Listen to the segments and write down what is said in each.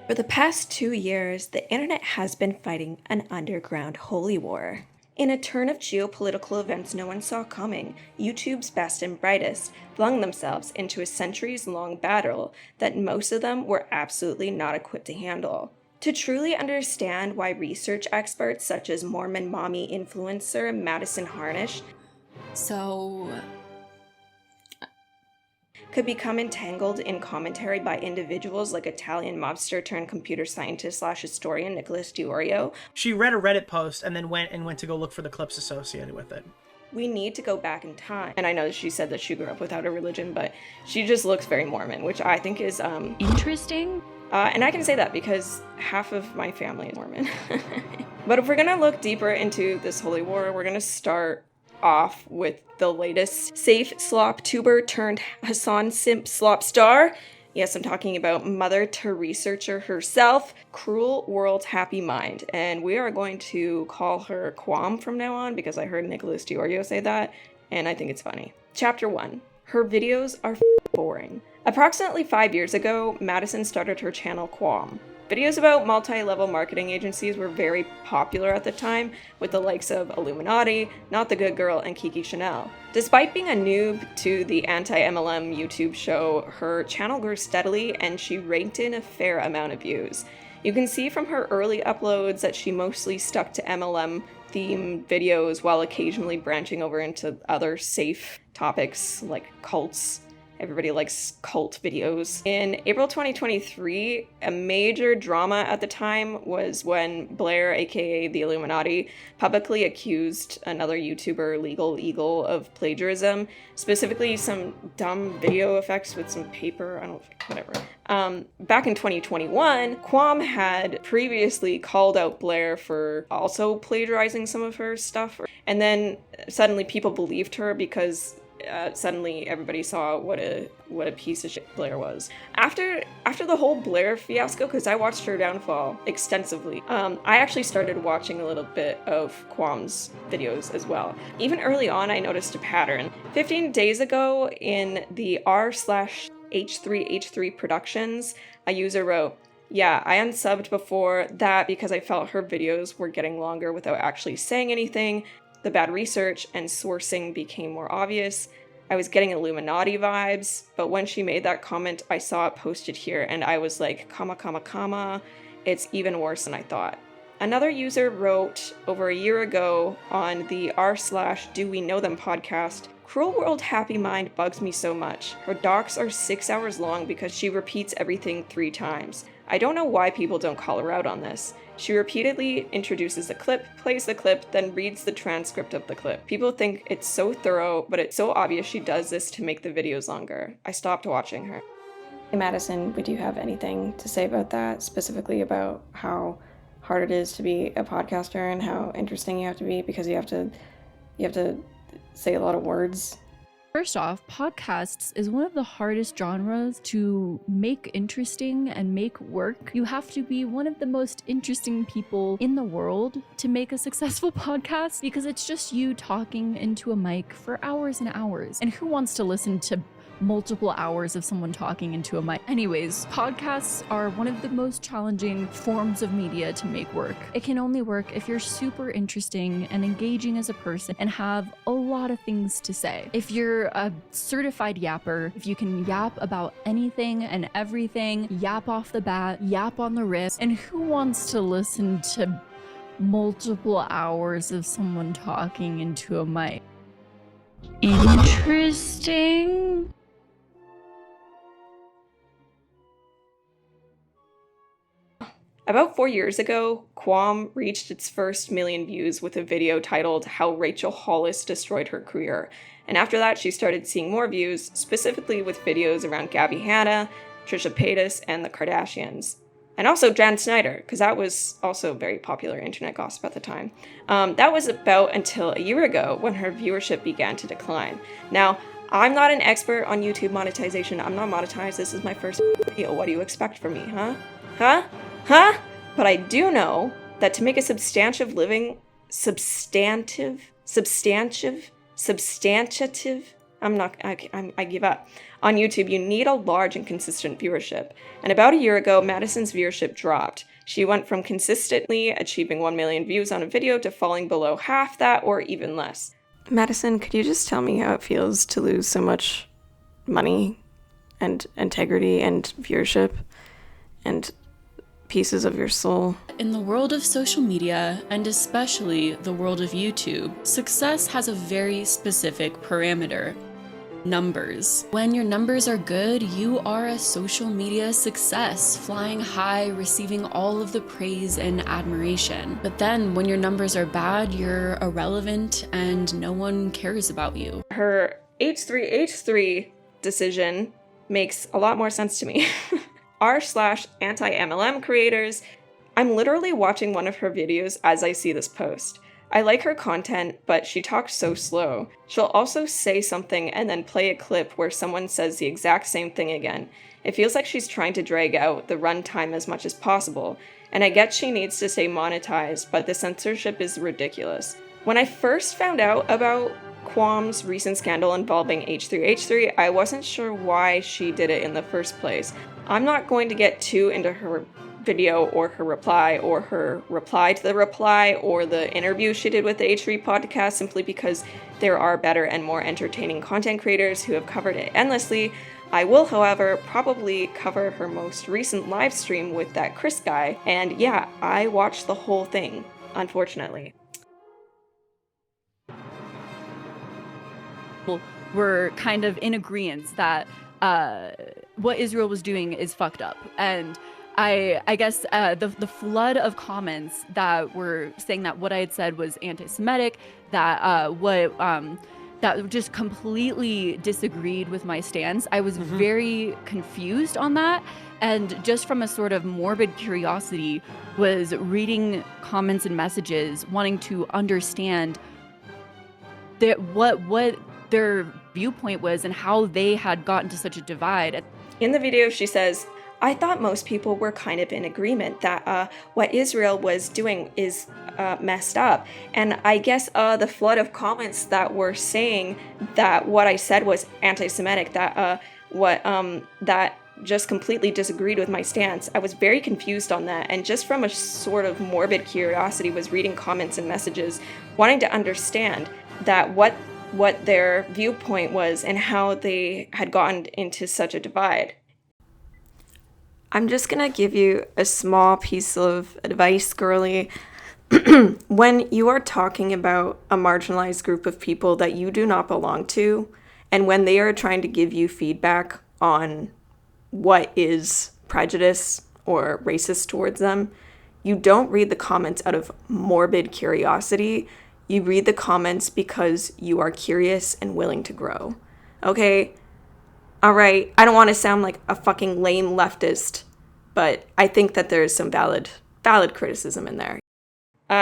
For the past 2 years, the internet has been fighting an underground holy war. In a turn of geopolitical events no one saw coming, YouTube's best and brightest flung themselves into a centuries-long battle that most of them were absolutely not equipped to handle. To truly understand why research experts such as Mormon mommy influencer Madison Harnish could become entangled in commentary by individuals like Italian mobster turned computer scientist / historian nicholasdeorio. She read a Reddit post and then went to go look for the clips associated with it. We need to go back in time. And I know she said that she grew up without a religion, but she just looks very Mormon, which I think is interesting. And I can say that because half of my family is Mormon. But if we're gonna look deeper into this holy war, we're gonna start off with the latest safe slop tuber turned Hassan simp slop star. Yes, I'm talking about mother to researcher herself, Cruel World Happy Mind. And we are going to call her Quam from now on because I heard nicholasdeorio say that, and I think it's funny. Chapter 1. Her videos are boring. Approximately 5 years ago, Madison started her channel Quam. Videos about multi-level marketing agencies were very popular at the time, with the likes of Illuminaughtii, Not the Good Girl, and Kiki Chanel. Despite being a noob to the anti-MLM YouTube show, her channel grew steadily and she raked in a fair amount of views. You can see from her early uploads that she mostly stuck to MLM-themed videos while occasionally branching over into other safe topics like cults. Everybody likes cult videos. In April 2023, a major drama at the time was when Blair, aka the Illuminaughtii, publicly accused another YouTuber, Legal Eagle, of plagiarism, specifically some dumb video effects with some paper, whatever. Back in 2021, Quam had previously called out Blair for also plagiarizing some of her stuff, and then suddenly people believed her because suddenly everybody saw what a piece of shit Blair was. After the whole Blair fiasco, because I watched her downfall extensively, I actually started watching a little bit of Quam's videos as well. Even early on, I noticed a pattern. 15 days ago, in the r/H3H3 Productions, a user wrote, "Yeah, I unsubbed before that because I felt her videos were getting longer without actually saying anything. The bad research and sourcing became more obvious. I was getting Illuminaughtii vibes, but when she made that comment, I saw it posted here and I was like, comma, it's even worse than I thought." Another user wrote over a year ago on the r/Do We Know Them podcast, "Cruel World Happy Mind bugs me so much. Her docs are 6 hours long because she repeats everything 3 times. I don't know why people don't call her out on this. She repeatedly introduces a clip, plays the clip, then reads the transcript of the clip. People think it's so thorough, but it's so obvious she does this to make the videos longer. I stopped watching her." Hey Madison, would you have anything to say about that, specifically about how hard it is to be a podcaster and how interesting you have to be because you have to say a lot of words? First off, podcasts is one of the hardest genres to make interesting and make work. You have to be one of the most interesting people in the world to make a successful podcast because it's just you talking into a mic for hours and hours. And who wants to listen to multiple hours of someone talking into a mic? Anyways, podcasts are one of the most challenging forms of media to make work. It can only work if you're super interesting and engaging as a person and have a lot of things to say. If you're a certified yapper, if you can yap about anything and everything, yap off the bat, yap on the wrist, and who wants to listen to multiple hours of someone talking into a mic? Interesting. About 4 years ago, Quam reached its first million views with a video titled "How Rachel Hollis Destroyed Her Career," and after that she started seeing more views, specifically with videos around Gabby Hanna, Trisha Paytas, and the Kardashians. And also Jan Snyder, because that was also very popular internet gossip at the time. That was about until a year ago when her viewership began to decline. Now, I'm not an expert on YouTube monetization. I'm not monetized. This is my first video. What do you expect from me, huh? But I do know that to make a substantive living, substantive, I give up. On YouTube, you need a large and consistent viewership. And about a year ago, Madison's viewership dropped. She went from consistently achieving 1 million views on a video to falling below half that or even less. Madison, could you just tell me how it feels to lose so much money and integrity and viewership and pieces of your soul? In the world of social media, and especially the world of YouTube, success has a very specific parameter: numbers. When your numbers are good, you are a social media success, flying high, receiving all of the praise and admiration. But then when your numbers are bad, you're irrelevant and no one cares about you. Her H3H3 decision makes a lot more sense to me. r/anti-MLM creators. I'm literally watching one of her videos as I see this post. I like her content, but she talks so slow. She'll also say something and then play a clip where someone says the exact same thing again. It feels like she's trying to drag out the runtime as much as possible, and I get she needs to stay monetized, but the censorship is ridiculous. When I first found out about Quam's recent scandal involving H3H3, I wasn't sure why she did it in the first place. I'm not going to get too into her video or her reply to the reply or the interview she did with the H3 podcast, simply because there are better and more entertaining content creators who have covered it endlessly. I will, however, probably cover her most recent live stream with that Kris guy, and yeah, I watched the whole thing, unfortunately. Were kind of in agreement that what Israel was doing is fucked up. And I guess the flood of comments that were saying that what I had said was anti-Semitic, that that just completely disagreed with my stance. I was very confused on that, and just from a sort of morbid curiosity was reading comments and messages, wanting to understand that what their viewpoint was and how they had gotten to such a divide. In the video, she says, I thought most people were kind of in agreement that what Israel was doing is messed up. And I guess the flood of comments that were saying that what I said was anti-Semitic, that that just completely disagreed with my stance. I was very confused on that, and just from a sort of morbid curiosity was reading comments and messages, wanting to understand that what their viewpoint was and how they had gotten into such a divide. I'm just gonna give you a small piece of advice, girly. When you are talking about a marginalized group of people that you do not belong to, and when they are trying to give you feedback on what is prejudice or racist towards them, you don't read the comments out of morbid curiosity. You read the comments because you are curious and willing to grow. Okay? All right, I don't want to sound like a fucking lame leftist, but I think that there's some valid criticism in there.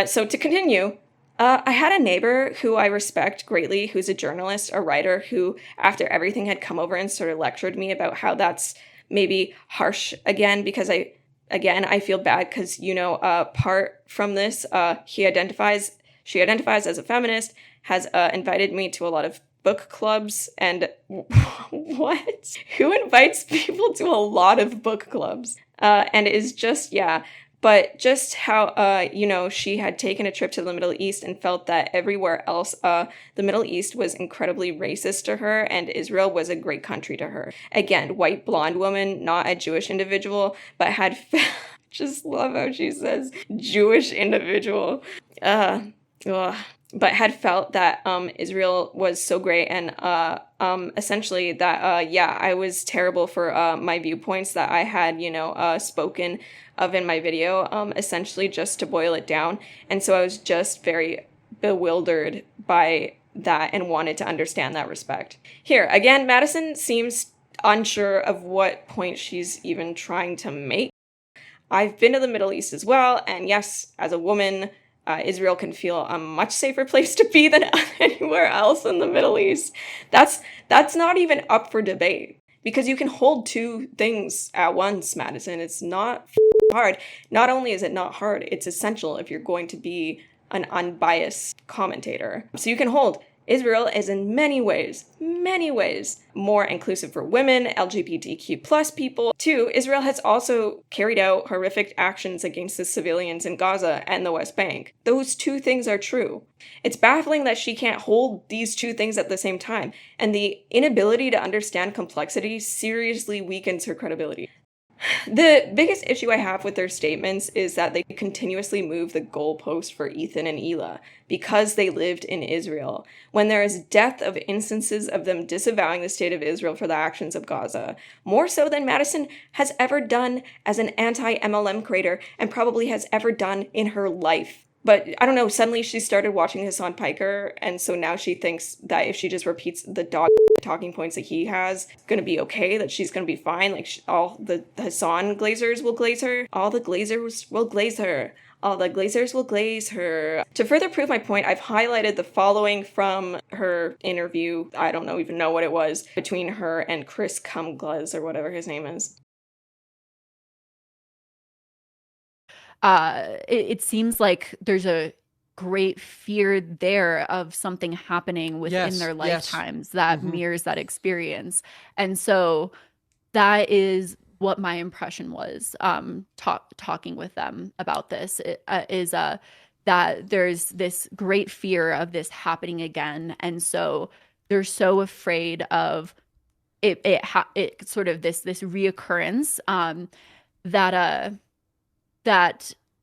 So to continue, I had a neighbor who I respect greatly, who's a journalist, a writer, who, after everything had come over and sort of lectured me about how that's maybe harsh again, because I feel bad because, apart from this, she identifies as a feminist, has invited me to a lot of book clubs, and what? Who invites people to a lot of book clubs? And is just, but just how, she had taken a trip to the Middle East and felt that everywhere else, the Middle East was incredibly racist to her, and Israel was a great country to her. Again, white blonde woman, not a Jewish individual, but had, just love how she says Jewish individual. But had felt that Israel was so great, and essentially that I was terrible for my viewpoints that I had spoken of in my video, essentially just to boil it down. And so I was just very bewildered by that and wanted to understand that respect. Here again, Madison seems unsure of what point she's even trying to make. I've been to the Middle East as well, and yes, as a woman, Israel can feel a much safer place to be than anywhere else in the Middle East. That's not even up for debate, because you can hold two things at once, Madison. It's not hard. Not only is it not hard, it's essential if you're going to be an unbiased commentator. So you can hold Israel is in many ways, more inclusive for women, LGBTQ plus people. 2, Israel has also carried out horrific actions against the civilians in Gaza and the West Bank. Those 2 things are true. It's baffling that she can't hold these 2 things at the same time, and the inability to understand complexity seriously weakens her credibility. The biggest issue I have with their statements is that they continuously move the goalpost for Ethan and Hila because they lived in Israel, when there is dearth of instances of them disavowing the state of Israel for the actions of Gaza, more so than Madison has ever done as an anti-MLM creator and probably has ever done in her life. But I don't know, suddenly she started watching Hassan Piker, and so now she thinks that if she just repeats the dog talking points that he has, it's gonna be okay, that she's gonna be fine, like all the Hassan glazers will glaze her. All the glazers will glaze her. All the glazers will glaze her. To further prove my point, I've highlighted the following from her interview, I don't even know what it was, between her and Kris Kunzler, or whatever his name is. It seems like there's a great fear there of something happening within their lifetimes that mirrors that experience. And so that is what my impression was talking with them about this, is that there's this great fear of this happening again. And so they're so afraid of it sort of this reoccurrence,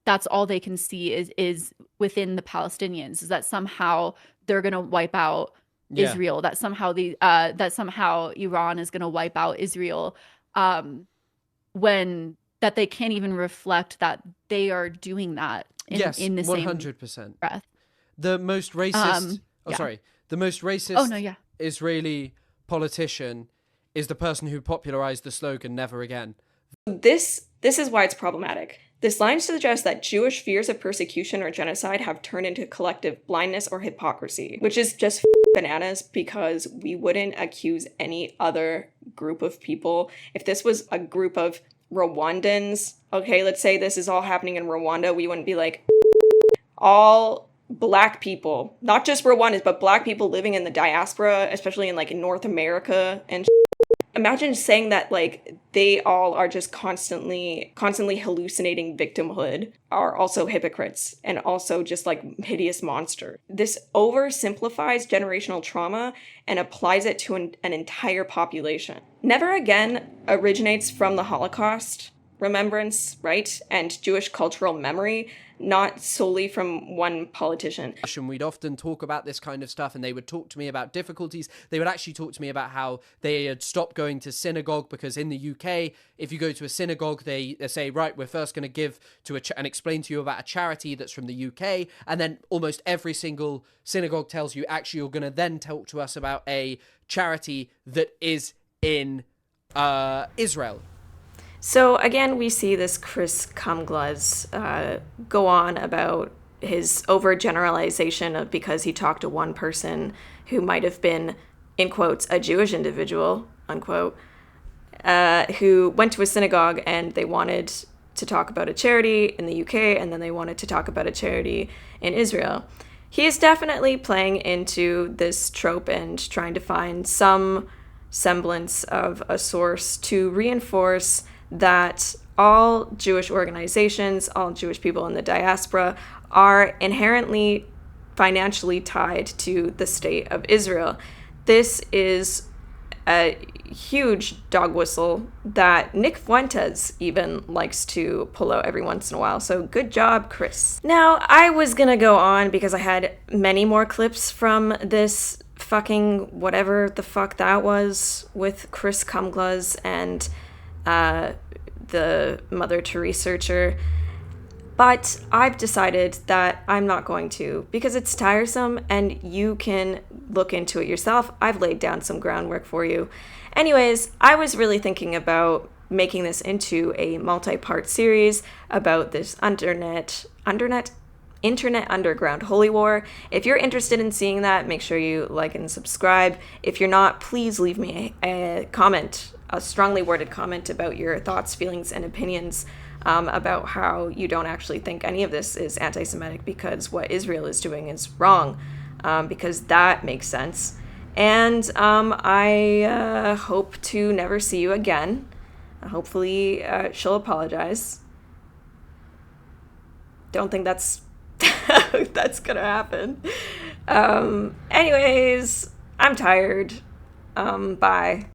that's all they can see is within the Palestinians, is that somehow they're going to wipe out Israel, that somehow Iran is going to wipe out Israel, when that they can't even reflect that they are doing that in the 100%. Same breath. The most racist the most racist Israeli politician is the person who popularized the slogan "Never Again." This is why it's problematic. This line suggests that Jewish fears of persecution or genocide have turned into collective blindness or hypocrisy, which is just bananas, because we wouldn't accuse any other group of people. If this was a group of Rwandans, okay, let's say this is all happening in Rwanda, we wouldn't be like, all Black people, not just Rwandans, but Black people living in the diaspora, especially in like North America and imagine saying that like they all are just constantly hallucinating victimhood, are also hypocrites and also just like hideous monsters. This oversimplifies generational trauma and applies it to an entire population. Never Again originates from the Holocaust remembrance, right? And Jewish cultural memory, not solely from one politician. We'd often talk about this kind of stuff, and they would talk to me about difficulties. They would actually talk to me about how they had stopped going to synagogue, because in the UK, if you go to a synagogue, they say, right, we're first going to give to and explain to you about a charity that's from the UK, and then almost every single synagogue tells you, actually, you're going to then talk to us about a charity that is in Israel. So again, we see this Kris Kunzler go on about his overgeneralization of because he talked to one person who might have been, in quotes, a Jewish individual, unquote, who went to a synagogue and they wanted to talk about a charity in the UK, and then they wanted to talk about a charity in Israel. He is definitely playing into this trope and trying to find some semblance of a source to reinforce that all Jewish organizations, all Jewish people in the diaspora are inherently financially tied to the state of Israel. This is a huge dog whistle that Nick Fuentes even likes to pull out every once in a while. So good job, Kris. Now, I was gonna go on because I had many more clips from this fucking whatever the fuck that was with Kris Kunzler and the Mother Teresa researcher, but I've decided that I'm not going to, because it's tiresome and you can look into it yourself. I've laid down some groundwork for you. Anyways, I was really thinking about making this into a multi-part series about this internet underground holy war. If you're interested in seeing that, make sure you like and subscribe. If you're not, please leave me a comment, a strongly worded comment about your thoughts, feelings, and opinions about how you don't actually think any of this is anti-Semitic, because what Israel is doing is wrong. because that makes sense. And I hope to never see you again. Hopefully she'll apologize. Don't think that's that's gonna happen. Anyways, I'm tired. Bye.